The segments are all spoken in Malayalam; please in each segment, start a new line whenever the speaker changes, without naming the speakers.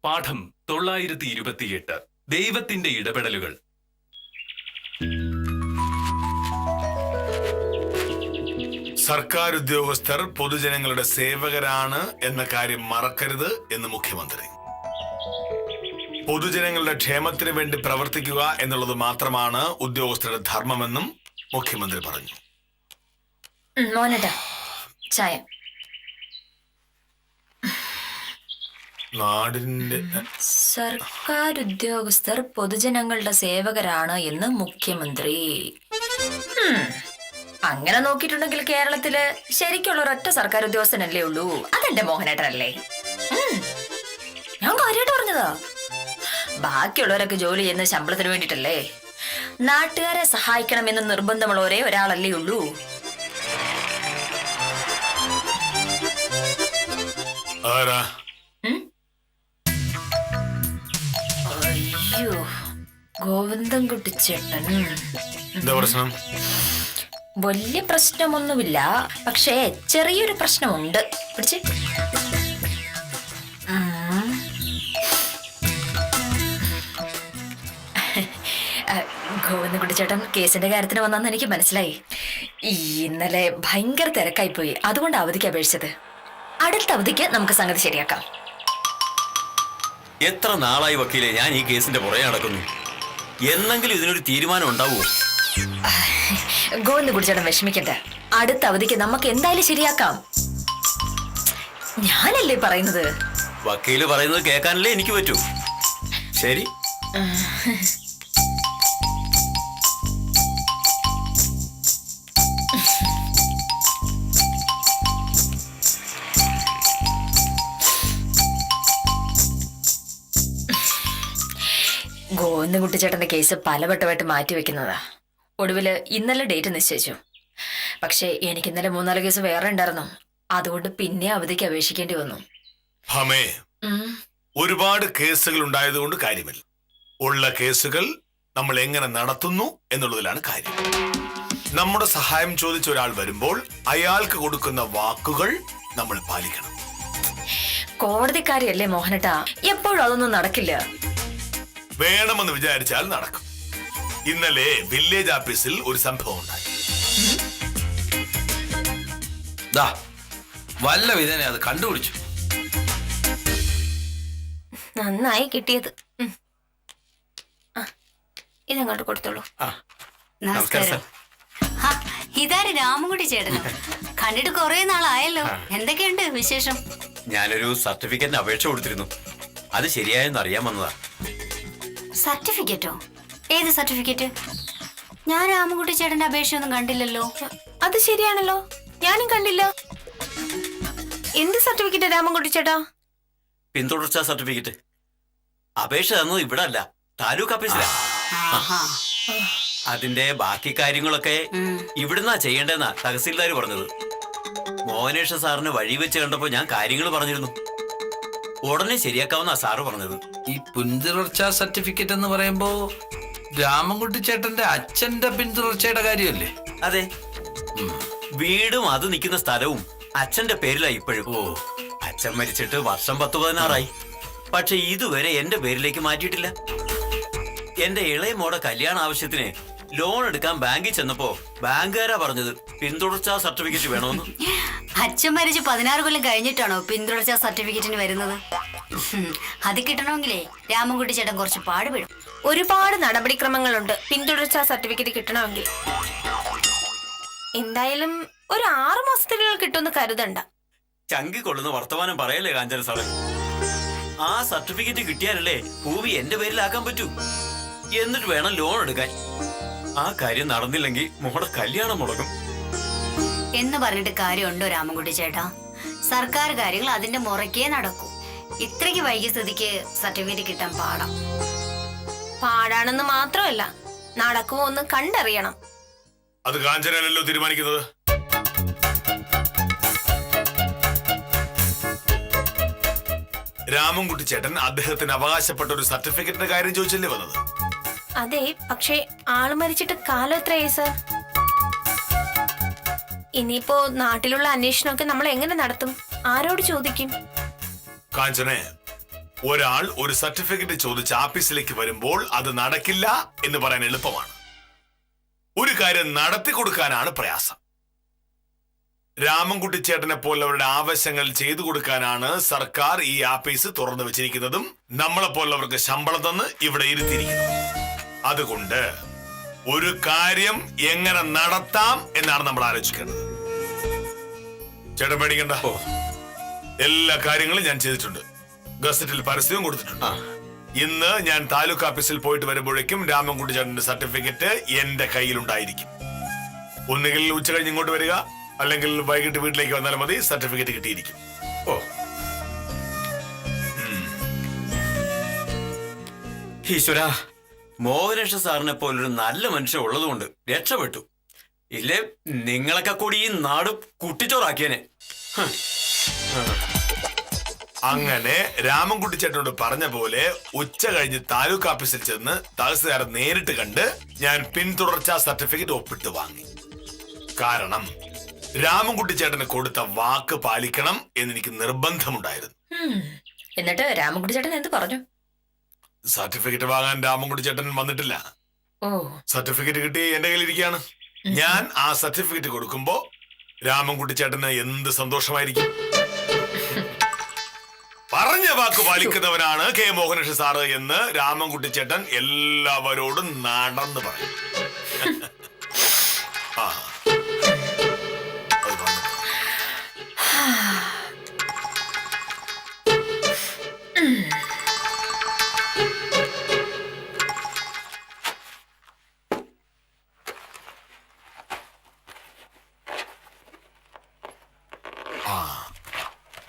പാഠം 928 ദൈവത്തിന്റെ ഇടപെടലുകൾ.
സർക്കാർ ഉദ്യോഗസ്ഥർ പൊതുജനങ്ങളുടെ സേവകരാണ് എന്ന കാര്യം മറക്കരുത് എന്ന് മുഖ്യമന്ത്രി. പൊതുജനങ്ങളുടെ ക്ഷേമത്തിന് വേണ്ടി പ്രവർത്തിക്കുക എന്നുള്ളത് മാത്രമാണ് ഉദ്യോഗസ്ഥരുടെ ധർമ്മമെന്നും മുഖ്യമന്ത്രി പറഞ്ഞു.
ചായ.
നാടിന്റെ
സർക്കാർ ഉദ്യോഗസ്ഥർ പൊതുജനങ്ങളുടെ സേവകരാണ് എന്ന് മുഖ്യമന്ത്രി. അങ്ങനെ നോക്കിയിട്ടുണ്ടെങ്കിൽ കേരളത്തില് ശരിക്കുള്ള ഒരൊറ്റ സർക്കാർ ഉദ്യോഗസ്ഥനല്ലേ ഉള്ളൂ. അതെന്റെ മോഹനേട്ടനല്ലേ. ഞാൻ കാര്യമായിട്ട് പറഞ്ഞതാ. ബാക്കിയുള്ളവരൊക്കെ ജോലി ചെയ്യുന്ന ശമ്പളത്തിന് വേണ്ടിട്ടല്ലേ. നാട്ടുകാരെ സഹായിക്കണമെന്ന് നിർബന്ധമുള്ള ഒരേ ഒരാളല്ലേ ഉള്ളൂ. അയ്യോ, ഗോവിന്ദൻകുട്ടി ചേട്ടൻ. വലിയ പ്രശ്നമൊന്നുമില്ല, പക്ഷേ ചെറിയൊരു പ്രശ്നമുണ്ട്. പിടിച്ച്. ഗോവിന്ദൻകുട്ടി ചേട്ടൻ കേസിന്റെ കാര്യത്തിന് വന്നെന്ന് എനിക്ക് മനസ്സിലായി. ഇന്നലെ ഭയങ്കര തിരക്കായി പോയി, അതുകൊണ്ട് അവധിക്ക് അപേക്ഷിച്ചത്. അടുത്ത അവധിക്ക് നമുക്ക് സംഗതി ശരിയാക്കാം.
എത്ര നാളായി വക്കീലെ ഞാൻ ഈ കേസിന്റെ പുറകെ നടക്കുന്നു. എന്നെങ്കിലും ഇതിനൊരു തീരുമാനം ഉണ്ടാവുമോ?
ഗോവിന്ദൻകുട്ടി ചേട്ടൻ വിഷമിക്കട്ടെ. അടുത്ത അവധിക്ക് നമുക്ക് എന്തായാലും ശരിയാക്കാം. ഞാനല്ലേ പറയുന്നത്.
വക്കീല് പറയുന്നത് കേൾക്കാനല്ലേ എനിക്ക് പറ്റൂ. ശരി.
ഗോവിന്ദൻകുട്ടി ചേട്ടന്റെ കേസ് പലവട്ടമായിട്ട് മാറ്റിവെക്കുന്നതാ. ഒടുവില് ഇന്നലെ ഡേറ്റ് നിശ്ചയിച്ചു. പക്ഷെ എനിക്ക് ഇന്നലെ 3-4 കേസ് വേറെ ഉണ്ടായിരുന്നു. അതുകൊണ്ട് പിന്നെ അവധിക്ക് അപേക്ഷിക്കേണ്ടി വന്നു.
ഒരുപാട് കേസുകൾ ഉണ്ടായതുകൊണ്ട് കാര്യമില്ല. ഉള്ള കേസുകൾ നമ്മൾ എങ്ങനെ നടത്തുന്നു എന്നുള്ളതിലാണ് കാര്യം. നമ്മുടെ സഹായം ചോദിച്ച ഒരാൾ വരുമ്പോൾ അയാൾക്ക് കൊടുക്കുന്ന വാക്കുകൾ നമ്മൾ പാലിക്കണം.
കോടതിക്കാരിയല്ലേ മോഹനട്ടാ, എപ്പോഴും അതൊന്നും നടക്കില്ല.
വേണമെന്ന് വിചാരിച്ചാൽ നടക്കും. ഇന്നലെ വില്ലേജ് ഓഫീസിൽ ഒരു സംഭവം ഉണ്ടായി.
വല്ല വിധനെ അത് കണ്ടുപിടിച്ചു.
നന്നായി കിട്ടിയത്. ഇതങ്ങോട്ട് കൊടുത്തോളൂ.
നമസ്കാരം. ഇതാര് രാമൻകുട്ടി ചേട്ടനോ? കണ്ടിട്ട് കുറെ നാളായല്ലോ. എന്തൊക്കെയുണ്ട് വിശേഷം?
ഞാനൊരു സർട്ടിഫിക്കറ്റിന് അപേക്ഷ കൊടുത്തിരുന്നു. അത് ശരിയായെന്ന് അറിയാൻ വന്നതാ.
സർട്ടിഫിക്കറ്റോ? ഏത് സർട്ടിഫിക്കറ്റ്? ഞാൻ രാമൻകുട്ടി ചേട്ടന്റെ അപേക്ഷയൊന്നും കണ്ടില്ലല്ലോ.
അത് ശരിയാണല്ലോ, ഞാനും കണ്ടില്ല. എന്ത് സർട്ടിഫിക്കറ്റ് രാമൻകുട്ടി ചേട്ടാ?
പിന്തുടർച്ചാ സർട്ടിഫിക്കറ്റ്. അപേക്ഷ തന്നത് ഇവിടെ അല്ല, താലൂക്ക് ഓഫീസിലാ. അതിന്റെ ബാക്കി കാര്യങ്ങളൊക്കെ ഇവിടുന്നാ ചെയ്യേണ്ടെന്നാ തഹസീൽദാർ പറഞ്ഞത്. മോഹനേഷ സാറിന് വഴി വെച്ച് കണ്ടപ്പോ ഞാൻ കാര്യങ്ങൾ പറഞ്ഞിരുന്നു. ഉടനെ ശരിയാക്കാവുന്ന സാറ് പറഞ്ഞത്.
ഈ പിന്തുടർച്ചാ സർട്ടിഫിക്കറ്റ് എന്ന് പറയുമ്പോ രാമൻകുട്ടി ചേട്ടന്റെ അച്ഛന്റെ പിന്തുടർച്ചയുടെ കാര്യമല്ലേ?
അതെ, വീടും അത് നിൽക്കുന്ന സ്ഥലവും അച്ഛന്റെ പേരിലാ ഇപ്പോഴും. അച്ഛൻ മരിച്ചിട്ട് വർഷം 10-16 പക്ഷെ ഇതുവരെ എന്റെ പേരിലേക്ക് മാറ്റിയിട്ടില്ല. എന്റെ ഇളയ മോടെ കല്യാണ ആവശ്യത്തിന് ലോൺ എടുക്കാൻ ബാങ്കിൽ ചെന്നപ്പോ ബാങ്കുകാരാ പറഞ്ഞത് പിന്തുടർച്ചാ സർട്ടിഫിക്കറ്റ് വേണമെന്ന്.
അച്ഛൻ മരിച്ച് 16 കൊല്ലം കഴിഞ്ഞിട്ടാണോ പിന്തുടർച്ചാ സർട്ടിഫിക്കറ്റിന് വരുന്നത്? അത് കിട്ടണമെങ്കിലേ രാമൻകുട്ടി ചേട്ടൻ കുറച്ച് പാടുപെടും.
ഒരുപാട് നടപടിക്രമങ്ങളുണ്ട് പിന്തുടർച്ചാ സർട്ടിഫിക്കറ്റ് കിട്ടണമെങ്കിൽ. എന്തായാലും ഒരു 6 മാസത്തിനുള്ളിൽ കിട്ടുമെന്ന് കരുതണ്ട.
ചങ്കി കൊള്ളുന്ന വർത്തമാനം പറയല്ലേ കാഞ്ചന സാറേ. ആ സർട്ടിഫിക്കറ്റ് കിട്ടിയാലല്ലേ ഭൂമി എന്റെ പേരിലാക്കാൻ പറ്റൂ. എന്നിട്ട് വേണം ലോൺ എടുക്കാൻ. ആ കാര്യം നടന്നില്ലെങ്കിൽ മോടെ കല്യാണം മുടങ്ങും
എന്ന് പറഞ്ഞിട്ട് കാര്യമുണ്ടോ രാമൻകുട്ടി ചേട്ടാ? സർക്കാർ കാര്യങ്ങൾ അതിന്റെ മുറയ്ക്കേ നടക്കൂ. ഇത്രയ്ക്ക് വൈകിയ സ്ഥിതിക്ക് സർട്ടിഫിക്കറ്റ് കിട്ടാൻ
പാടാണെന്ന് മാത്രമല്ല, നടക്കുമോ ഒന്ന് കണ്ടറിയണം.
അത് കാഞ്ചനല്ലോ തീരുമാനിക്കുന്നത്. രാമൻകുട്ടി ചേട്ടൻ അദ്ദേഹത്തിന് അവകാശപ്പെട്ട ഒരു സർട്ടിഫിക്കറ്റിന്റെ കാര്യം ചോദിച്ചല്ലേ വന്നത്?
അതെ, പക്ഷേ ആള് മരിച്ചിട്ട് കാലം എത്രയായി സർ? ഇനിയിപ്പോ നാട്ടിലുള്ള അന്വേഷണമൊക്കെ നമ്മൾ എങ്ങനെ നടത്തും? ആരോട് ചോദിക്കും?
കാഞ്ചനെ, ഒരാൾ ഒരു സർട്ടിഫിക്കറ്റ് ചോദിച്ച് ആഫീസിലേക്ക് വരുമ്പോൾ അത് നടക്കില്ല എന്ന് പറയാൻ എളുപ്പമാണ്. ഒരു കാര്യം നടത്തി കൊടുക്കാനാണ് പ്രയാസം. രാമൻകുട്ടി ചേട്ടനെ പോലുള്ളവരുടെ ആവശ്യങ്ങൾ ചെയ്തു കൊടുക്കാനാണ് സർക്കാർ ഈ ആഫീസ് തുറന്നു വെച്ചിരിക്കുന്നതും നമ്മളെ പോലുള്ളവർക്ക് ശമ്പളം തന്ന് ഇവിടെ ഇരുത്തിയിരിക്കുന്നതും. അതുകൊണ്ട് ഒരു കാര്യം എങ്ങനെ നടത്താം എന്നാണ് നമ്മൾ ആലോചിക്കേണ്ടത്. ചേട്ടൻ പേടിക്കണ്ട, എല്ലാ കാര്യങ്ങളും ഞാൻ ചെയ്തിട്ടുണ്ട്. ഗസറ്റിൽ പരസ്യവും കൊടുത്തിട്ടുണ്ട്. ഇന്ന് ഞാൻ താലൂക്ക് ഓഫീസിൽ പോയിട്ട് വരുമ്പോഴേക്കും രാമൻകുട്ടി ചേട്ടന്റെ സർട്ടിഫിക്കറ്റ് എന്റെ കയ്യിലുണ്ടായിരിക്കും. ഒന്നുകിൽ ഉച്ച കഴിഞ്ഞ് ഇങ്ങോട്ട് വരിക, അല്ലെങ്കിൽ വൈകിട്ട് വീട്ടിലേക്ക് വന്നാലും മതി, സർട്ടിഫിക്കറ്റ് കിട്ടിയിരിക്കും. ഓ,
ഈശ്വര, മോഹനേഷ സാറിനെ പോലൊരു നല്ല മനുഷ്യൻ ഉള്ളതുകൊണ്ട് രക്ഷപ്പെട്ടു. ഇല്ലേ നിങ്ങളൊക്കെ കൂടി ഈ നാട് കുട്ടിച്ചോറാക്കിയനെ.
അങ്ങനെ രാമൻകുട്ടി ചേട്ടനോട് പറഞ്ഞ പോലെ ഉച്ച കഴിഞ്ഞ് താലൂക്ക് ഓഫീസിൽ ചെന്ന് തഹസിൽദാരെ നേരിട്ട് കണ്ട് ഞാൻ പിന്തുടർച്ചാ സർട്ടിഫിക്കറ്റ് ഒപ്പിട്ട് വാങ്ങി. കാരണം രാമൻകുട്ടി ചേട്ടന് കൊടുത്ത വാക്ക് പാലിക്കണം എന്നെനിക്ക് നിർബന്ധമുണ്ടായിരുന്നു.
എന്നിട്ട് രാമൻകുട്ടി ചേട്ടൻ എന്ത് പറഞ്ഞു?
സർട്ടിഫിക്കറ്റ് വാങ്ങാൻ രാമൻകുട്ടി ചേട്ടൻ വന്നിട്ടില്ല.
ഓ,
സർട്ടിഫിക്കറ്റ് കിട്ടി എന്റെ കയ്യിലിരിക്കുകയാണ്. ഞാൻ ആ സർട്ടിഫിക്കറ്റ് കൊടുക്കുമ്പോ രാമൻകുട്ടി ചേട്ടന് എന്ത് സന്തോഷമായിരിക്കും. പറഞ്ഞ വാക്ക് പാലിക്കുന്നവനാണ് കെ മോഹനേഷ് സാറ് എന്ന് രാമൻകുട്ടി ചേട്ടൻ എല്ലാവരോടും നടന്ന് പറയും. ആ, അത് വന്നു.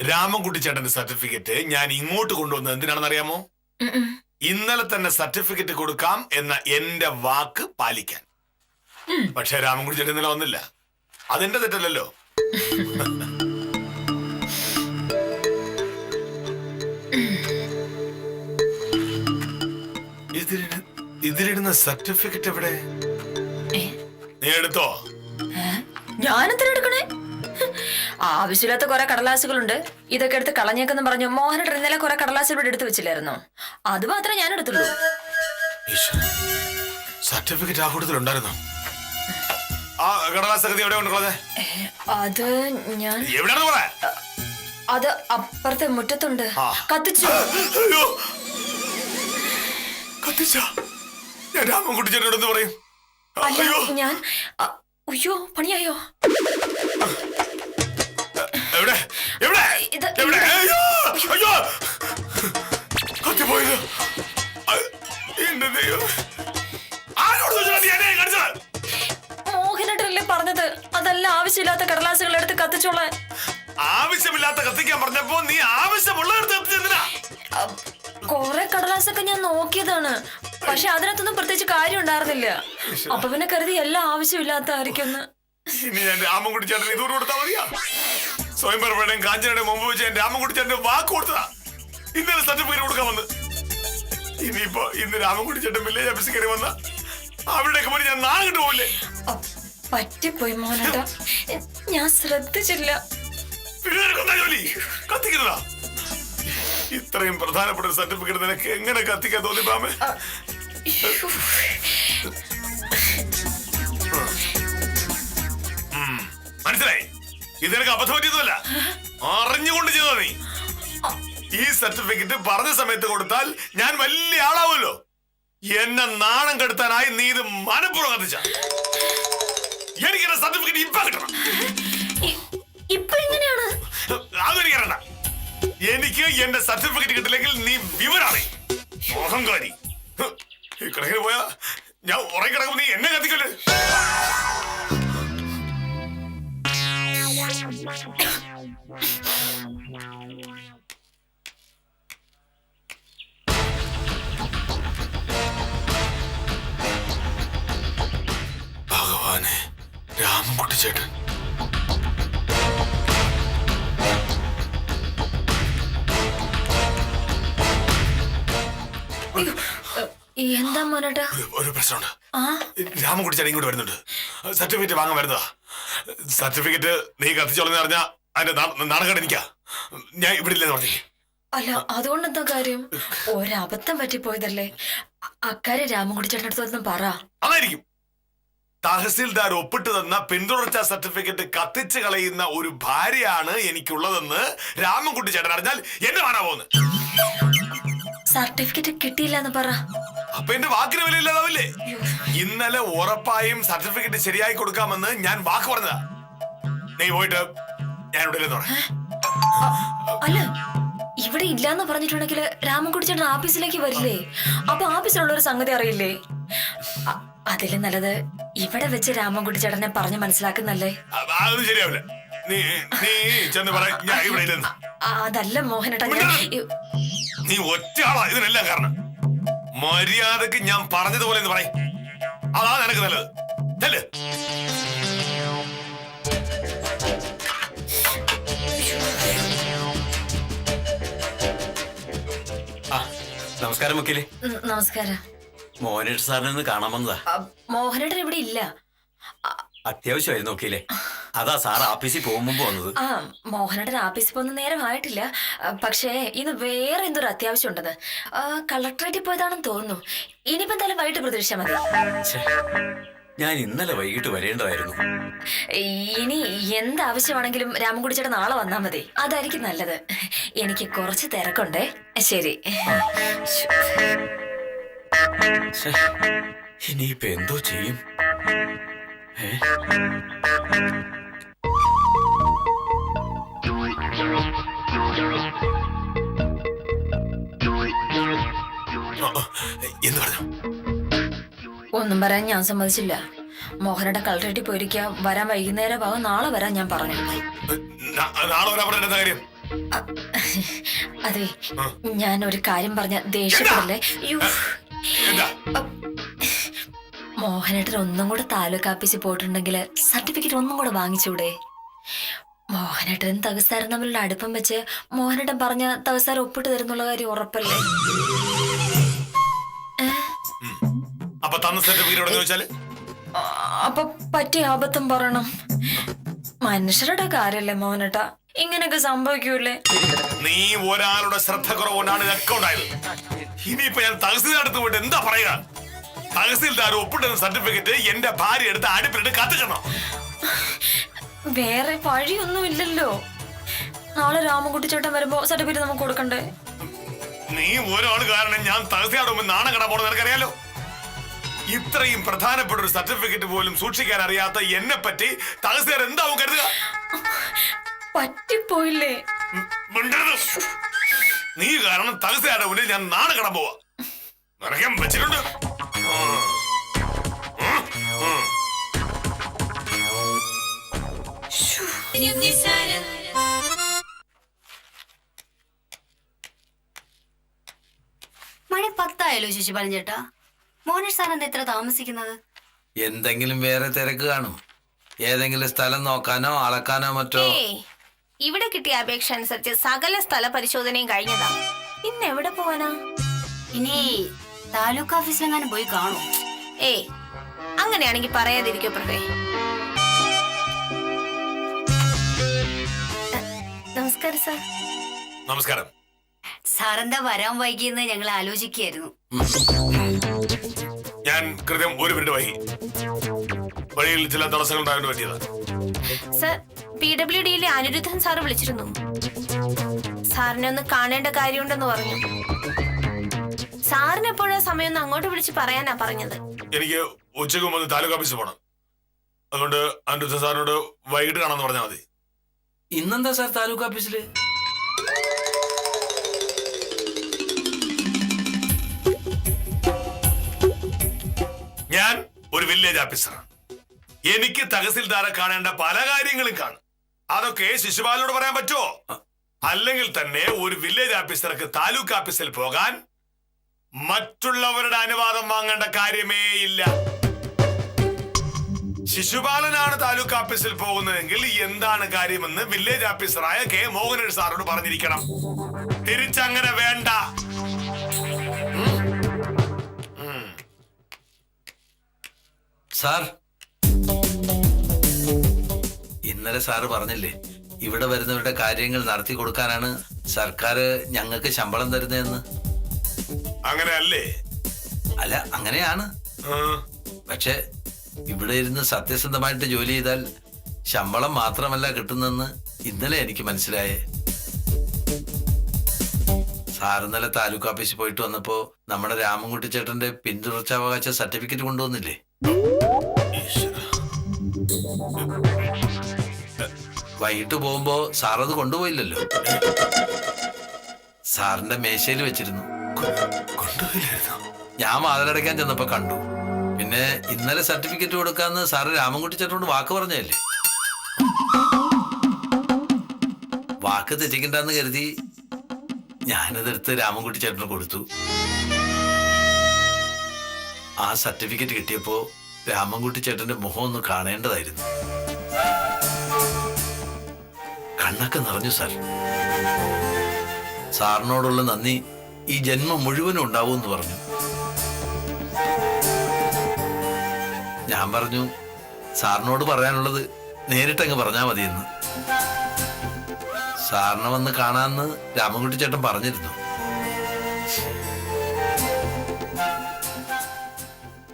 രാമൻകുട്ടി ചേട്ടന്റെ സർട്ടിഫിക്കറ്റ് ഞാൻ ഇങ്ങോട്ട് കൊണ്ടുവന്നത് എന്തിനാണെന്ന് അറിയാമോ? ഇന്നലെ തന്നെ സർട്ടിഫിക്കറ്റ് കൊടുക്കാം എന്ന എന്റെ വാക്ക് പാലിക്കാൻ. പക്ഷെ രാമൻകുട്ടി ചേട്ടൻ ഇന്നലെ വന്നില്ല. അതെന്റെ തെറ്റല്ലല്ലോ. ഇതിലിടുന്ന സർട്ടിഫിക്കറ്റ് എവിടെ? നീ എടുത്തോ?
ഞാനെന്തിനാ എടുക്കണേ? ആവശ്യമില്ലാത്ത കുറെ കടലാസുകളുണ്ട്, ഇതൊക്കെ എടുത്ത് കളഞ്ഞേക്കെന്ന് പറഞ്ഞു മോഹനേട്ടൻ ഇന്നലെ കുറെ കടലാസുകൾ ഇവിടെ എടുത്ത് വെച്ചില്ലായിരുന്നോ? അത് മാത്രമേ ഞാൻ എടുത്തുള്ളൂ.
സർട്ടിഫിക്കറ്റ് ആ കൂട്ടത്തിലുണ്ടായിരുന്നോ? ആ കടലാസൊക്കെ എവിടെ കൊണ്ടുള്ളത്?
അത് ഞാൻ
എവിടെയാണെന്ന് പറ.
അത് അപ്പുറത്തെ മുറ്റത്തുണ്ട്. കത്തിച്ചു.
അയ്യോ, കത്തിച്ച ഞാൻ രാമൻകുട്ടി ചേട്ടനോടൊന്ന് പറയും.
അല്ല, ഞാൻ അയ്യോ, പണിയായോ?
എവിടെ എവിടെ എവിടെ? അയ്യോ അയ്യോ, കത്തിപ്പോയത്. എന്റെ ദൈവം, ആരോട് കാണിച്ചത്?
മോഹനേട്ടനല്ലേ പറഞ്ഞത് അതല്ല ആവശ്യമില്ലാത്ത കടലാസുകൾ എടുത്ത് കത്തിച്ചോളാൻ.
ആവശ്യമില്ലാത്ത കത്തിക്കാൻ പറഞ്ഞപ്പോ നീ ആവശ്യമുള്ളതെടുത്ത് കത്തിച്ചെന്തിനാ?
കൊറേ കടലാസൊക്കെ ഞാൻ നോക്കിയതാണ്, പക്ഷെ അതിനകത്തൊന്നും പ്രത്യേകിച്ച് കാര്യം ഉണ്ടായിരുന്നില്ല. അപ്പൊ പിന്നെ കരുതി എല്ലാം ആവശ്യമില്ലാത്തായിരിക്കും.
ഇനി ഞാൻ രാമൻകുട്ടി ചേട്ടൻ ഇതോട് കൊടുത്താ മതിയാ? സ്വയംവരയുടെയും കാഞ്ചനയുടെയും മുമ്പ് വെച്ച് ഞാൻ രാമൻകുട്ടി ചേട്ടന് വാക്ക് കൊടുത്തതാ ഇന്നലെ സർട്ടിഫിക്കറ്റ് കൊടുക്കാൻ വന്ന്. ഇനിയിപ്പോ ഇന്ന് രാമൻകുട്ടി ചേട്ടൻ വില്ലേജ് ഓഫീസിൽ കയറി വന്ന അവിടേക്ക് പോയി ഞാൻ നാങ്ങിട്ട് പോവില്ലേ?
പറ്റിപ്പോയി മോനേട്ടാ, ഞാൻ ശ്രദ്ധിച്ചില്ല.
പിന്നെ ജോലി കത്തിക്കുന്നതാ? ഇത്രയും പ്രധാനപ്പെട്ട ഒരു സർട്ടിഫിക്കറ്റ് നിനക്ക് എങ്ങനെ കത്തിക്കാൻ തോന്നി പാമേ? മനസ്സിലായി? ഇത് നിനക്ക് അബദ്ധം പറ്റിയതല്ല, അറിഞ്ഞുകൊണ്ട് ചെയ്തോ നീ. ഈ സർട്ടിഫിക്കറ്റ് പറഞ്ഞ സമയത്ത് കൊടുത്താൽ ഞാൻ വലിയ ആളാവുമല്ലോ. എന്നെ നാണം കെടുത്താനായി നീ ഇത് മനഃപൂർവ്വം കത്തിച്ച. എനിക്ക് എന്റെ സർട്ടിഫിക്കറ്റ് ഇപ്പൊ കിട്ടണം.
ഇപ്പൊ എങ്ങനെയാണ്?
അതെനിക്കറിയണ്ട. എനിക്ക് എന്റെ സർട്ടിഫിക്കറ്റ് കിട്ടില്ലെങ്കിൽ നീ വിവരാണ് അഹങ്കാരി. ഈ കിടക്കിന് പോയാ ഞാൻ ഉറങ്ങി കിടക്കുമ്പോ നീ എന്നെ കത്തിക്കല്ലേ? ഭഗവാനെ, രാമൻകുട്ടി ചേട്ടൻ.
എന്താ മോനേട്ടാ?
ഒരു പ്രശ്നമുണ്ട്. രാമൻകുട്ടി ചേട്ടൻ ഇങ്ങോട്ട് വരുന്നുണ്ട്. സർട്ടിഫിക്കറ്റ് വാങ്ങാൻ വരുന്നതാ. സർട്ടിഫിക്കറ്റ് നീ കത്തിച്ചോളെന്ന് പറഞ്ഞാ അതിന്റെ നാണക്കേട് എനിക്കാ. ഞാൻ ഇവിടെ ഇല്ലെന്ന് പറഞ്ഞു.
അല്ല അതുകൊണ്ട് എന്താ കാര്യം? ഒരബദ്ധം പറ്റിപ്പോയതല്ലേ. അക്കാര്യം രാമൻകുട്ടി ചേട്ടൻ്റെ അടുത്തൊന്നും പറ.
അതായിരിക്കും. തഹസിൽദാർ ഒപ്പിട്ട് തന്ന പിന്തുടർച്ചാ സർട്ടിഫിക്കറ്റ് കത്തിച്ച് കളയുന്ന ഒരു ഭാര്യയാണ് എനിക്കുള്ളതെന്ന് രാമൻകുട്ടി ചേട്ടൻ അറിഞ്ഞാൽ എന്റെ വാനാ പോകുന്നത്.
സർട്ടിഫിക്കറ്റ് കിട്ടിയില്ല എന്ന് പറ.
അപ്പൊ എന്റെ വാക്കിന് വിലയില്ലാതാവില്ലേ? ഇന്നലെ ഉറപ്പായും സർട്ടിഫിക്കറ്റ് ശരിയായി കൊടുക്കാമെന്ന് ഞാൻ വാക്ക് പറഞ്ഞതാ. നീ പോയിട്ട് ഞാൻ ഇവിടെ ഇല്ലെന്ന് പറ.
അല്ല ഇവിടെ ഇല്ലാന്ന് പറഞ്ഞിട്ടുണ്ടെങ്കിൽ രാമൻകുട്ടി ചേട്ടൻ ഓഫീസിലേക്ക് വരില്ലേ? അപ്പൊ ഓഫീസിലുള്ള ഒരു സംഗതി അറിയില്ലേ? അതിലും നല്ലത് ഇവിടെ വെച്ച് രാമൻകുട്ടി ചേട്ടനെ പറഞ്ഞ് മനസ്സിലാക്കുന്നല്ലേ.
അതൊന്നും ശരിയാവില്ല. നീ നീ ചെന്ന് പറ ഞാൻ ഇവിടെ ഇല്ലെന്ന്.
അതല്ല മോഹനേട്ടാ,
നീ ഒറ്റയാളാ ഇതിനെല്ലാം കാരണം. മര്യാദക്ക് ഞാൻ പറഞ്ഞതുപോലെ എന്ന് പറയും. അതാ നിനക്ക് നല്ലത്. ചെല്ല്.
നമസ്കാരം വക്കീലെ.
നമസ്കാരം.
മോഹനേട്ടൻ സാറിനെ ഒന്ന് കാണാൻ വന്നതാ.
മോഹനേട്ടൻ ഇവിടെ ഇല്ല.
അത്യാവശ്യമായിരുന്നു വക്കീലെ. അതാ സാർ ഓഫീസിൽ പോകും മുമ്പ് വന്നത്.
മോഹനേട്ടൻ ഓഫീസിൽ പോകുന്ന നേരമായിട്ടില്ല. പക്ഷേ ഇന്ന് വേറെ എന്തൊരു അത്യാവശ്യം ഉണ്ടെന്ന്. കളക്ടറേറ്റിൽ പോയതാണെന്ന് തോന്നുന്നു. ഇനിയിപ്പോ എന്തായാലും വൈകിട്ട് പ്രതീക്ഷിച്ചാൽ മതി.
ഞാൻ ഇന്നലെ വൈകിട്ട് വരേണ്ടതായിരുന്നു.
ഇനി എന്താവശ്യമാണെങ്കിലും രാമൻകുട്ടി ചേട്ടൻ നാളെ വന്നാ മതി. അതായിരിക്കും നല്ലത്. എനിക്ക് കുറച്ച് തിരക്കുണ്ടേ. ശരി.
ഇനിയിപ്പോ എന്തോ ചെയ്യും?
എന്ത് പറഞ്ഞു?
ഒന്നും പറയാൻ ഞാൻ സമ്മതിച്ചില്ല. മോഹനേട്ടൻ കളക്ടറേറ്റിൽ പോയിരിക്കുക. വരാൻ വൈകുന്നേരമാകും. നാളെ വരാൻ ഞാൻ പറഞ്ഞു.
നാളെ വരാൻ പറഞ്ഞ എന്താ കാര്യം?
അതെ, ഞാൻ ഒരു കാര്യം പറഞ്ഞ ദേഷ്യപ്പെടല്ലേ? മോഹനേട്ടൻ ഒന്നും കൂടെ താലൂക്ക് ഓഫീസിൽ പോയിട്ടുണ്ടെങ്കിൽ സർട്ടിഫിക്കറ്റ് ഒന്നും കൂടെ വാങ്ങിച്ചൂടെ? മോഹനേട്ടനും തകസാരും തമ്മിലുള്ള അടുപ്പം വെച്ച് മോഹനേട്ടൻ പറഞ്ഞ തകസാർ ഒപ്പിട്ട് തരുന്നുള്ള കാര്യം ഉറപ്പല്ലേ?
അപ്പൊ തന്ന സർട്ടിഫിക്കറ്റ് ചോദിച്ചാല്
അപ്പൊ പറ്റിയ അബദ്ധം പറയണം. മനുഷ്യരുടെ കാര്യല്ലേ മോഹനേട്ടാ, ഇങ്ങനെയൊക്കെ സംഭവിക്കൂലേ?
നീ ഒരാളുടെ ശ്രദ്ധ കുറവുകൊണ്ടാണ് ഇതൊക്കെ ഉണ്ടായത്. ഇനിയിപ്പോ ഞാൻ തഹസിൽദാർ അടുത്ത് പോയിട്ട് എന്താ പറയുക? തഹസിൽദാർ ഒപ്പിട്ടുന്ന സർട്ടിഫിക്കറ്റ് എന്റെ ഭാര്യ എടുത്ത് അടുപ്പിലിട്ട് കത്തിച്ചോ?
വേറെ വഴിയൊന്നും ഇല്ലല്ലോ. നാളെ രാമൻകുട്ടി ചേട്ടൻ വരുമ്പോ സർട്ടിഫിക്കറ്റ് നമുക്ക് കൊടുക്കണ്ടേ?
നീ ഒരാള് കാരണം ഞാൻ തഹസിൽദാർ മുമ്പ് നാണം കെടാൻ പോണെന്ന് നിനക്കറിയാലോ. ഇത്രയും പ്രധാനപ്പെട്ട ഒരു സർട്ടിഫിക്കറ്റ് പോലും സൂക്ഷിക്കാൻ അറിയാത്ത എന്നെ പറ്റി തഹസിൽദാർ എന്താവും കരുതുക?
പറ്റിപ്പോയില്ലേ?
നീ കാരണം തഹസിൽദാരുടെ മുന്നിൽ ഞാൻ നാണം കെടാൻ പോവാ. നിറയ്ക്കാൻ വെച്ചിട്ടുണ്ട്.
മണി 10 ആയല്ലോ ശിശുപാലൻ ചേട്ടാ. മോഹനേട്ടൻ സാർ എന്താ ഇത്ര താമസിക്കുന്നത്?
എന്തെങ്കിലും വേറെ തിരക്ക് കാണും. ഏതെങ്കിലും സ്ഥലം നോക്കാനോ അളക്കാനോ മറ്റോ.
ഇവിടെ കിട്ടിയ അപേക്ഷ അനുസരിച്ച് സകല സ്ഥല പരിശോധനയും കഴിഞ്ഞതാ. ഇന്ന് എവിടെ പോവാനാ?
ഇനി താലൂക്ക് ഓഫീസിലെങ്ങാനും പോയി കാണൂ.
അങ്ങനെയാണെങ്കിൽ പറയാതിരിക്കോ പ്രഭേ. നമസ്കാരം സാർ.
നമസ്കാരം.
സാറെന്താ വരാൻ വൈകിയെന്ന് ഞങ്ങൾ ആലോചിക്കുകയായിരുന്നു.
ഞാൻ കൃത്യം 1 മിനിറ്റ് വൈകി. വഴിയിൽ ചില തടസ്സങ്ങൾ ഉണ്ടാകാൻ പറ്റിയതാ.
സർ, PWDയിലെ അനിരുദ്ധൻ സാറ് വിളിച്ചിരുന്നു. സാറിനെ ഒന്ന് കാണേണ്ട കാര്യമുണ്ടെന്ന് പറഞ്ഞു. സാറിന് എപ്പോഴാ സമയം ഒന്ന് അങ്ങോട്ട് വിളിച്ച് പറയാനാ പറഞ്ഞത്.
എനിക്ക് ഉച്ചയ്ക്ക് മുമ്പ് താലൂക്ക് ഓഫീസിൽ പോകണം. അതുകൊണ്ട് അനിരുദ്ധ സാറിനോട് വൈകിട്ട് കാണാമെന്ന് പറഞ്ഞാൽ മതി.
ഇന്നെന്താ സാർ താലൂക്ക് ഓഫീസില്?
ഞാൻ ഒരു വില്ലേജ് ഓഫീസറാണ്. എനിക്ക് തഹസിൽദാരെ കാണേണ്ട പല കാര്യങ്ങളും കാണും. അതൊക്കെ ശിശുപാലനോട് പറയാൻ പറ്റുമോ? അല്ലെങ്കിൽ തന്നെ ഒരു വില്ലേജ് ഓഫീസർക്ക് താലൂക്ക് ഓഫീസിൽ പോകാൻ മറ്റുള്ളവരുടെ അനുവാദം വാങ്ങേണ്ട കാര്യമേ ഇല്ല. ശിശുപാലനാണ് താലൂക്ക് ഓഫീസിൽ പോകുന്നതെങ്കിൽ എന്താണ് കാര്യമെന്ന് വില്ലേജ് ഓഫീസറായ കെ മോഹനൻ സാറോട് പറഞ്ഞിരിക്കണം. തിരിച്ചങ്ങനെ വേണ്ട.
സാർ, ഇന്നലെ സാറ് പറഞ്ഞില്ലേ ഇവിടെ വരുന്നവരുടെ കാര്യങ്ങൾ നടത്തി കൊടുക്കാനാണ് സർക്കാർ ഞങ്ങൾക്ക് ശമ്പളം തരുന്നതെന്ന്.
അങ്ങനെയല്ലേ?
അല്ല, അങ്ങനെയാണ്.
ആ,
പക്ഷെ ഇവിടെ ഇരുന്ന് സത്യസന്ധമായിട്ട് ജോലി ചെയ്താൽ ശമ്പളം മാത്രമല്ല കിട്ടുന്നെന്ന് ഇന്നലെ എനിക്ക് മനസ്സിലായേ. സാർ ഇന്നലെ താലൂക്ക് ഓഫീസിൽ പോയിട്ട് വന്നപ്പോ നമ്മുടെ രാമൻകുട്ടി ചേട്ടന്റെ പിന്തുടർച്ചാവകാശ സർട്ടിഫിക്കറ്റ് കൊണ്ടുവന്നില്ലേ?
ഈശ്വരാ.
വൈകിട്ട് പോകുമ്പോ സാർ അത് കൊണ്ടുപോയില്ലല്ലോ. സാറിന്റെ മേശയിൽ വെച്ചിരുന്നു.
കൊണ്ടുപോയില്ലായിരുന്നോ?
ഞാൻ വാതിലടയ്ക്കാൻ ചെന്നപ്പോ കണ്ടു. പിന്നെ ഇന്നലെ സർട്ടിഫിക്കറ്റ് കൊടുക്കാന്ന് സാറ് രാമൻകുട്ടി ചേട്ടനോട് വാക്ക് പറഞ്ഞതല്ലേ. വാക്ക് തെറ്റിക്കണ്ടെന്ന് കരുതി ഞാനതെടുത്ത് രാമൻകുട്ടി ചേട്ടന് കൊടുത്തു. ആ സർട്ടിഫിക്കറ്റ് കിട്ടിയപ്പോ രാമൻകുട്ടി ചേട്ടന്റെ മുഖം ഒന്ന് കാണേണ്ടതായിരുന്നു. കണ്ണൊക്കെ നിറഞ്ഞു സാർ. സാറിനോടുള്ള നന്ദി ഈ ജന്മം മുഴുവനും ഉണ്ടാവുമെന്ന് പറഞ്ഞു. ഞാൻ പറഞ്ഞു സാറിനോട് പറയാനുള്ളത് നേരിട്ടങ്ങ് പറഞ്ഞാൽ മതിയെന്ന്. സാറിനെ വന്ന് കാണാമെന്ന് രാമൻകുട്ടി ചേട്ടൻ പറഞ്ഞിരുന്നു.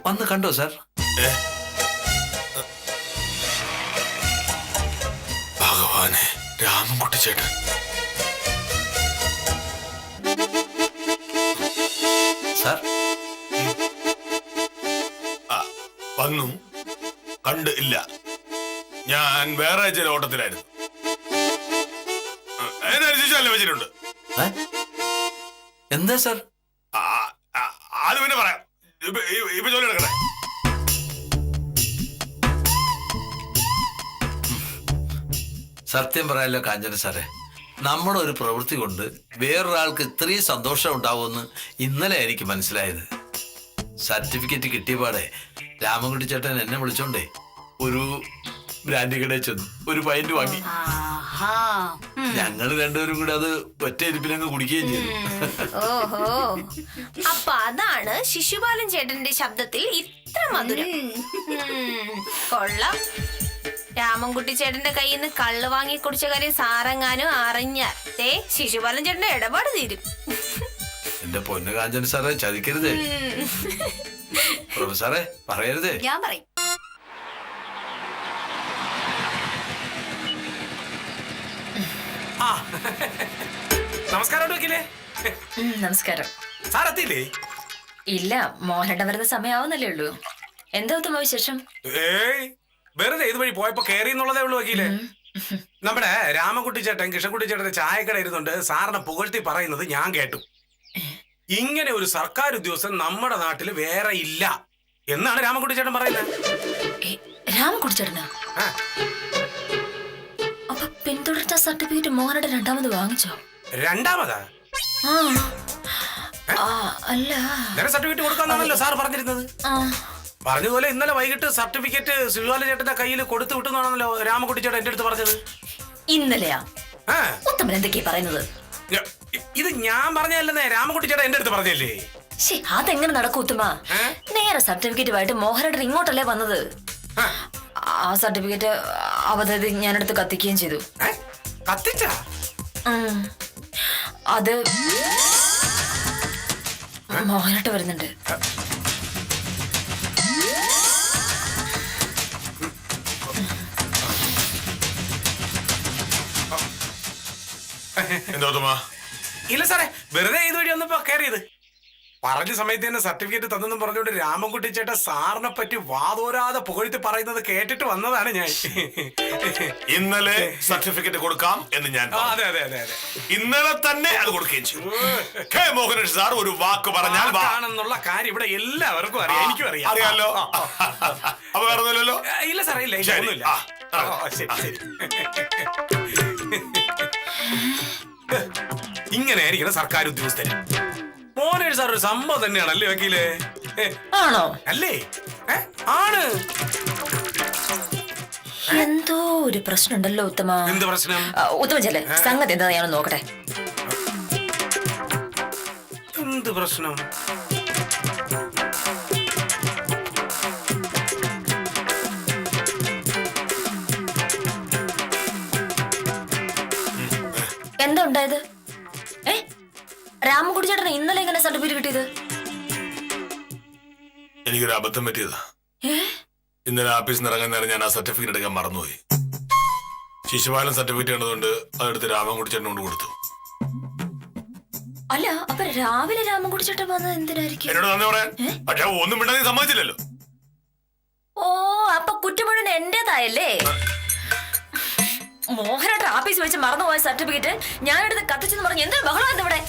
വന്ന് കണ്ടോ സാർ?
ഭഗവാനെ, രാമൻകുട്ടി ചേട്ടൻ
സാർ
വന്നു കണ്ട് ഇല്ല. ഞാൻ വേറെ ചില ഓട്ടത്തിലായിരുന്നു. അതിനനുസരിച്ചല്ലേ വെച്ചിട്ടുണ്ട്.
ഏ? എന്താ സാർ?
ആ, ആ, അത് പിന്നെ പറയാം. ഇപ്പൊ ജോലി എടുക്കണേ.
സത്യം പറയാലോ കാഞ്ചന സാറേ, നമ്മുടെ ഒരു പ്രവൃത്തി കൊണ്ട് വേറൊരാൾക്ക് ഇത്രയും സന്തോഷം ഉണ്ടാവുമെന്ന് ഇന്നലെ എനിക്ക് മനസ്സിലായത്. സർട്ടിഫിക്കറ്റ് കിട്ടിയപാടെ രാമൻകുട്ടി ചേട്ടൻ എന്നെ വിളിച്ചോണ്ടേ ഒരു ബ്രാൻഡ് കടയിൽ ചെന്നു ഒരു പൈന്റ് വാങ്ങി.
ആഹാ.
ഞങ്ങൾ രണ്ടുപേരും കൂടെ അത് ഒറ്റ ഇരിപ്പിനങ്ങ് കുടിക്കുകയും ചെയ്തു.
ഓഹോ, അപ്പൊ അതാണ് ശിശുപാലൻ ചേട്ടന്റെ ശബ്ദത്തിൽ ഇത്ര മധുരം. കൊള്ളാം. രാമൻകുട്ടി ചേട്ടന്റെ കയ്യിൽ നിന്ന് കള്ള് വാങ്ങി കുടിച്ച കാര്യം സാറെങ്ങാനും അറിഞ്ഞാൽ ശിശുപാലൻ ചേട്ടന്റെ ഇടപാട് തീരും.
എന്റെ പൊന്നു കാഞ്ചന സാറേ, ചതിക്കരുതേ. പ്രൊഫസറെ പറയരുതേ.
ഞാൻ പറയും.
നമസ്കാരം വക്കീലേ.
നമസ്കാരം.
സാറെത്തിയില്ലേ?
ഇല്ല, മോഹനേട്ടൻ വരുന്ന സമയാവുന്നല്ലേ ഉള്ളൂ. എന്താ ഉത്തമ വിശേഷം?
ഏയ്, വെറുതെ ഇതുവഴി പോയപ്പോ കേറി എന്നുള്ളതേ ഉള്ളൂ വക്കീലേ. നമ്മുടെ രാമൻകുട്ടി ചേട്ടൻ കൃഷ്ണൻകുട്ടി ചേട്ടന്റെ ചായക്കട ഇരുന്നുണ്ട് സാറിനെ പുകഴ്ത്തി പറയുന്നത് ഞാൻ കേട്ടു. ഇങ്ങനെ ഒരു സർക്കാർ ഉദ്യോഗസ്ഥൻ നമ്മുടെ നാട്ടിൽ വേറെ ഇല്ല എന്നാണ് രാമൻകുട്ടി ചേട്ടൻ പറയുന്നത്.
രാമൻകുട്ടി ചേട്ടനാ?
ആ,
അപ്പൊ പിന്തുടർച്ച സർട്ടിഫിക്കറ്റ് മോഹനേട്ടൻ രണ്ടാമത് വാങ്ങിച്ചോ?
രണ്ടാമതാ?
ആ, അല്ല,
സർട്ടിഫിക്കറ്റ് കൊടുക്കാന്നാണല്ലോ സാർ പറഞ്ഞിരുന്നത്.
ആ,
പറഞ്ഞതുപോലെ ഇന്നലെ വൈകിട്ട് സർട്ടിഫിക്കറ്റ് ശിവാല ചേട്ടന്റെ കയ്യിൽ കൊടുത്തു വിട്ടുന്നാണല്ലോ രാമൻകുട്ടി ചേട്ടൻ എന്റെ അടുത്ത് പറഞ്ഞത്.
ഇന്നലെയാ?
ആ,
ഉത്തമൻ എന്തൊക്കെയാ പറയുന്നത്?
ഇത് ഞാൻ പറഞ്ഞതല്ലെന്നേ, രാമൻകുട്ടി ചേട്ടൻ എന്റെ അടുത്ത് പറഞ്ഞല്ലേ.
അതെങ്ങനെ നടക്കും ഉത്തമ? നേരെ സർട്ടിഫിക്കറ്റുമായിട്ട് മോഹനേട്ടൻ ഇങ്ങോട്ടല്ലേ വന്നത്. ആ സർട്ടിഫിക്കറ്റ് അവധി ഞാനെടുത്ത് കത്തിക്കുകയും ചെയ്തു.
കത്തിച്ച?
അത് മോഹനേട്ടൻ വരുന്നുണ്ട്.
എന്താ?
ഇല്ല സാറേ, വെറുതെ ഇതുവഴി വന്നപ്പോ കയറിയത്. പറഞ്ഞ സമയത്ത് തന്നെ സർട്ടിഫിക്കറ്റ് തന്നെന്നും പറഞ്ഞുകൊണ്ട് രാമൻകുട്ടി ചേട്ടൻ സാറിനെ പറ്റി വാതോരാതെ പുകഴ്ത്തി പറയുന്നത് കേട്ടിട്ട് വന്നതാണ് ഞാൻ.
ഇന്നലെ സർട്ടിഫിക്കറ്റ് കൊടുക്കാം എന്ന് ഞാൻ പറഞ്ഞു.
അതെ അതെ അതെ അതെ,
ഇന്നലെ തന്നെ അത് കൊടുക്കുകയും ചെയ്തു. കെ മോഹനേഷ് സാർ ഒരു വാക്ക് പറഞ്ഞാൽ
ആണെന്നുള്ള കാര്യം ഇവിടെ എല്ലാവർക്കും അറിയാം, എനിക്കും അറിയാം.
അറിയാലോ. അപ്പൊ വേറെ ഒന്നുമില്ലല്ലോ?
ഇല്ല സാറേ, ഇല്ല,
ശരി.
ഒന്നുമില്ല. ശരി ശരി. ഇങ്ങനെ ആയിരിക്കണം സർക്കാർ ഉദ്യോഗസ്ഥര്. മോഹനേഷ് സാർ ഒരു സംഭവം തന്നെയാണ് അല്ലേ വക്കീലേ?
ആണോ?
അല്ലേ? ആണ്.
എന്തോ ഒരു പ്രശ്നമുണ്ടല്ലോ ഉത്തമ.
എന്ത് പ്രശ്നം?
ഉത്തമ ചെല്ലേ, സംഗതി എന്താ ഞാനൊന്ന് നോക്കട്ടെ.
എന്ത് പ്രശ്നം?
ഉണ്ടായത്? രാമൻകുട്ടി ചേട്ടൻ ഇന്നലെ എങ്ങനെ സർട്ടിഫിക്കറ്റ് കിട്ടിയത്?
എനിക്കൊരു അബദ്ധം പറ്റിയതാ. ഇന്നലെ ആഫീസിൽ നിന്ന് ഇറങ്ങാൻ നേരം ഞാൻ ആ സർട്ടിഫിക്കറ്റ് എടുക്കാൻ മറന്നുപോയി. ശിശുപാലൻ സർട്ടിഫിക്കറ്റ് കണ്ടതുകൊണ്ട് അതെടുത്ത് രാമൻകുട്ടി ചേട്ടൻ കൊണ്ട് കൊടുത്തു.
അല്ല, അപ്പൊ രാവിലെ രാമൻകുട്ടി ചേട്ടൻ വന്നത് എന്തിനായിരിക്കും?
എന്നോട് നന്ദി പറയാൻ. പക്ഷെ ഒന്നും മിണ്ടാൻ സമ്മതിച്ചില്ലല്ലോ.
ഓ, അപ്പൊ കുറ്റം മുഴുവൻ എന്റേതായല്ലേ? മോഹനേട്ടൻ ആഫീസ് വെച്ച് മറന്നുപോയ സർട്ടിഫിക്കറ്റ് ഞാനെടുത്ത് കത്തിച്ചെന്ന് പറഞ്ഞ് എന്തൊരു ബഹളമായിരുന്നു ഇവിടെ.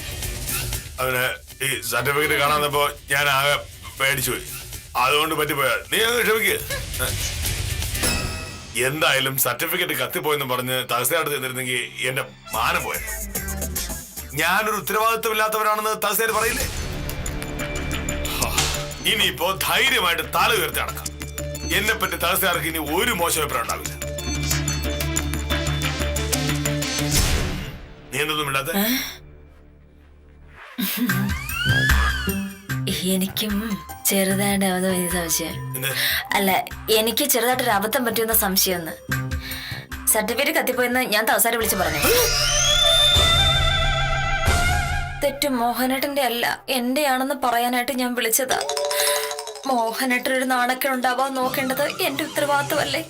അവന് ഈ സർട്ടിഫിക്കറ്റ് കാണാന്നപ്പോ ഞാൻ ആകെ പേടിച്ചു പോയി. അതുകൊണ്ട് പറ്റിപ്പോയാ നീ അങ്ങ് ക്ഷമിക്ക്. എന്തായാലും സർട്ടിഫിക്കറ്റ് കത്തിപ്പോയെന്ന് പറഞ്ഞ് തഹസിൽദാർ തന്നിരുന്നെങ്കിൽ എന്റെ മാനം പോയത്. ഞാനൊരു ഉത്തരവാദിത്വമില്ലാത്തവരാണെന്ന് തഹസിൽദാർ പറയില്ലേ? ഇനിയിപ്പോ ധൈര്യമായിട്ട് തല ഉയർത്തി നടക്കാം. എന്നെ പറ്റി തഹസിൽദാർക്ക് ഇനി ഒരു മോശം അഭിപ്രായം ഉണ്ടാവില്ല. നീ എന്തൊന്നും ഇല്ലാത്ത?
എനിക്കും ചെറുതായിട്ട് സംശയം. അല്ല, എനിക്ക് ചെറുതായിട്ടൊരു അബദ്ധം പറ്റിയെന്ന സംശയം. സർട്ടിഫിക്കറ്റ് കത്തിപ്പോയെന്ന് ഞാൻ തഹസിൽദാരെ വിളിച്ചു പറഞ്ഞു. തെറ്റും മോഹനേട്ടന്റെ അല്ല, എന്റെ ആണെന്ന് പറയാനായിട്ട് ഞാൻ വിളിച്ചതാ. മോഹനേട്ടനൊരു നാണക്കേടുണ്ടാവാൻ നോക്കേണ്ടത് എന്റെ ഉത്തരവാദിത്വമല്ലേ?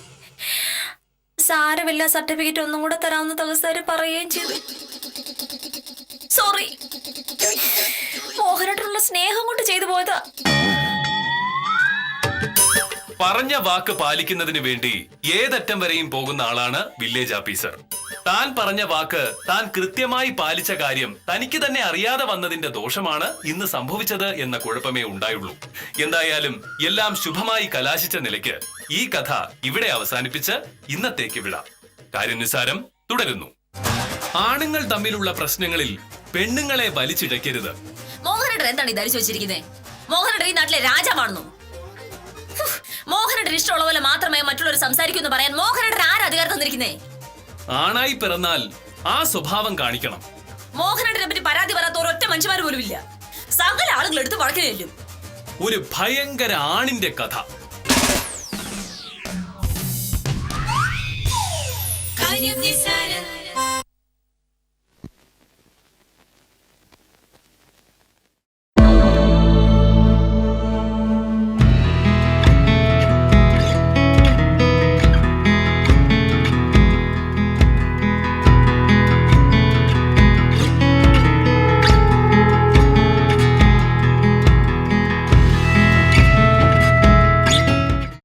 സാരമില്ല, സർട്ടിഫിക്കറ്റ് ഒന്നും കൂടെ തരാമെന്ന് തഹസിൽദാർ പറയുകയും ചെയ്തു. സോറി, മോഹനേട്ടനുള്ള സ്നേഹം കൊണ്ട് ചെയ്തു പോയതാ.
പറഞ്ഞ വാക്ക് പാലിക്കുന്നതിന് വേണ്ടി ഏതറ്റം വരെയും പോകുന്ന ആളാണ് വില്ലേജ് ഓഫീസർ. താൻ പറഞ്ഞ വാക്ക് താൻ കൃത്യമായി പാലിച്ച കാര്യം തനിക്ക് തന്നെ അറിയാതെ വന്നതിന്റെ ദോഷമാണ് ഇന്ന് സംഭവിച്ചത് എന്ന കുഴപ്പമേ ഉണ്ടായുള്ളൂ. എന്തായാലും എല്ലാം ശുഭമായി കലാശിച്ച നിലയ്ക്ക് ഈ കഥ ഇവിടെ അവസാനിപ്പിച്ച് ഇന്നത്തേക്ക് വിടാം. കാര്യനിസാരം തുടരുന്നു. ആണുങ്ങൾ തമ്മിലുള്ള പ്രശ്നങ്ങളിൽ പെണ്ണുങ്ങളെ വലിച്ചിഴക്കരുത്.
മോഹനേട്ടൻ എന്താണ് ഈ ധരിച്ചു വെച്ചിരിക്കുന്നത്? മോഹനേട്ടൻ ഈ നാട്ടിലെ രാജാവാണെന്നോ? മോഹനേട്ടൻ ഇഷ്ടമുള്ള പോലെ മാത്രമേ മറ്റുള്ളവർ സംസാരിക്കൂ എന്ന് പറയാൻ മോഹനേട്ടൻ ആരാ അധികാരം തന്നിരിക്കുന്നേ?
ആണായി പിറന്നാൽ ആ സ്വഭാവം കാണിക്കണം.
മോഹനേട്ടനെ പറ്റി പരാതി പറയാത്ത ഒരൊറ്റ മനുഷ്യന്മാർ പോലും ഇല്ല. സകല ആളുകൾ എടുത്ത് വളക്കില്ലും.
ഒരു ഭയങ്കര ആണിന്റെ കഥ.
കാര്യം നിസ്സാരം.